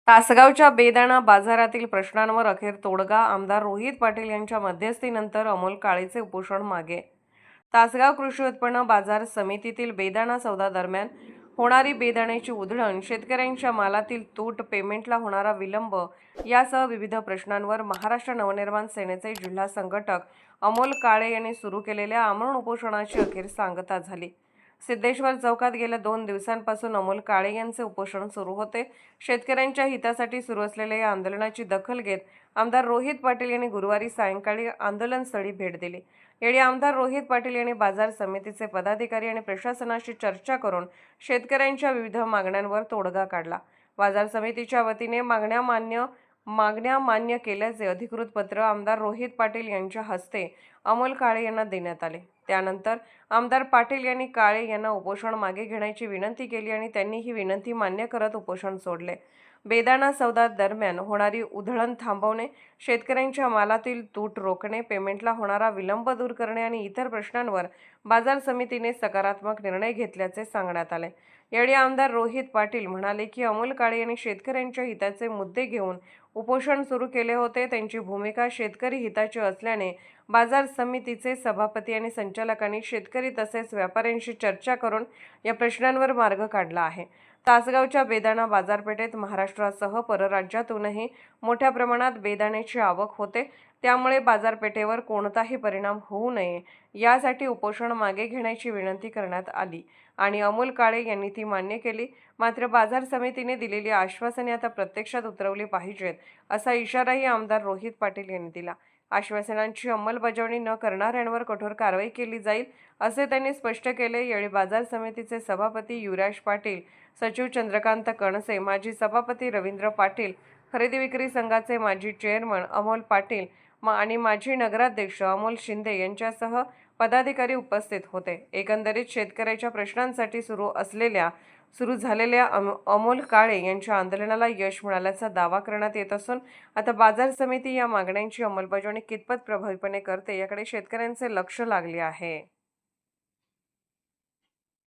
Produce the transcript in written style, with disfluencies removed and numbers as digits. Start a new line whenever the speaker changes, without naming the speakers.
तासगावच्या बेदाणा बाजारातील प्रश्नांवर अखेर तोडगा. आमदार रोहित पाटील यांच्या मध्यस्थीनंतर अमोल काळेचे उपोषण मागे. तासगाव कृषी उत्पन्न बाजार समितीतील बेदाणा सौदा दरम्यान होणारी बेदाण्याची उधळण, शेतकऱ्यांच्या मालातील तूट, पेमेंटला होणारा विलंब यासह विविध प्रश्नांवर महाराष्ट्र नवनिर्माण सेनेचे जिल्हा संघटक अमोल काळे यांनी सुरू केलेल्या आमरण उपोषणाची अखेर सांगता झाली. सिद्धेश्वर चौकात गेल्या 2 दिवसांपासून अमोल काळे यांचे उपोषण सुरू होते. शेतकऱ्यांच्या हितासाठी सुरू असलेल्या या आंदोलनाची दखल घेत आमदार रोहित पाटील यांनी गुरुवारी सायंकाळी आंदोलनस्थळी भेट दिली. यावेळी आमदार रोहित पाटील यांनी बाजार समितीचे पदाधिकारी आणि प्रशासनाशी चर्चा करून शेतकऱ्यांच्या विविध मागण्यांवर तोडगा काढला. बाजार समितीच्या वतीने मागण्या मान्य केल्याचे अधिकृत पत्र आमदार रोहित पाटील यांच्या हस्ते अमोल काळे यांना देण्यात आले. त्यानंतर आमदार पाटील यांनी काळे यांना उपोषण मागे घेण्याची विनंती केली आणि त्यांनी ही विनंती मान्य करत उपोषण सोडले. बेदाणा सौदा दरम्यान होणारी उधळण थांबवणे, शेतकऱ्यांच्या मालातील तूट रोखणे, पेमेंटला होणारा विलंब दूर करणे आणि इतर प्रश्नांवर बाजार समितीने सकारात्मक निर्णय घेतल्याचे सांगण्यात आले. यावेळी आमदार रोहित पाटील म्हणाले की अमोल काळे यांनी शेतकऱ्यांच्या हिताचे मुद्दे घेऊन उपोषण सुरू केले होते. त्यांची भूमिका शेतकरी हिताची असल्याने बाजार समितीचे सभापती आणि संचालकांनी शेतकरी तसेच व्यापाऱ्यांशी चर्चा करून या प्रश्नांवर मार्ग काढला आहे. तासगावच्या बेदाणा बाजारपेठेत महाराष्ट्रासह परराज्यातूनही मोठ्या प्रमाणात बेदाण्याची आवक होते. त्यामुळे बाजारपेठेवर कोणताही परिणाम होऊ नये यासाठी उपोषण मागे घेण्याची विनंती करण्यात आली आणि अमोल काळे यांनी ती मान्य केली. मात्र बाजार समितीने दिलेली आश्वासने आता प्रत्यक्षात उतरवली पाहिजेत असा इशाराही आमदार रोहित पाटील यांनी दिला. आश्वासनांची अंमलबजावणी न करणाऱ्यांवर कठोर कारवाई केली जाईल असे त्यांनी स्पष्ट केले. यावेळी बाजार समितीचे सभापती युवराज पाटील, सचिव चंद्रकांत कणसे, माजी सभापती रवींद्र पाटील, खरेदी विक्री संघाचे माजी चेअरमन अमोल पाटील आणि माजी नगराध्यक्ष अमोल शिंदे यांच्यासह पदाधिकारी उपस्थित होते. एकंदरीत शेतकऱ्याच्या प्रश्नांसाठी सुरू झालेल्या अमोल काळे यांच्या आंदोलनाला यश मिळाल्याचा दावा करण्यात येत असून आता बाजार समिती या मागण्यांची अंमलबजावणी कितपत प्रभावीपणे करते याकडे शेतकऱ्यांचे लक्ष लागले आहे.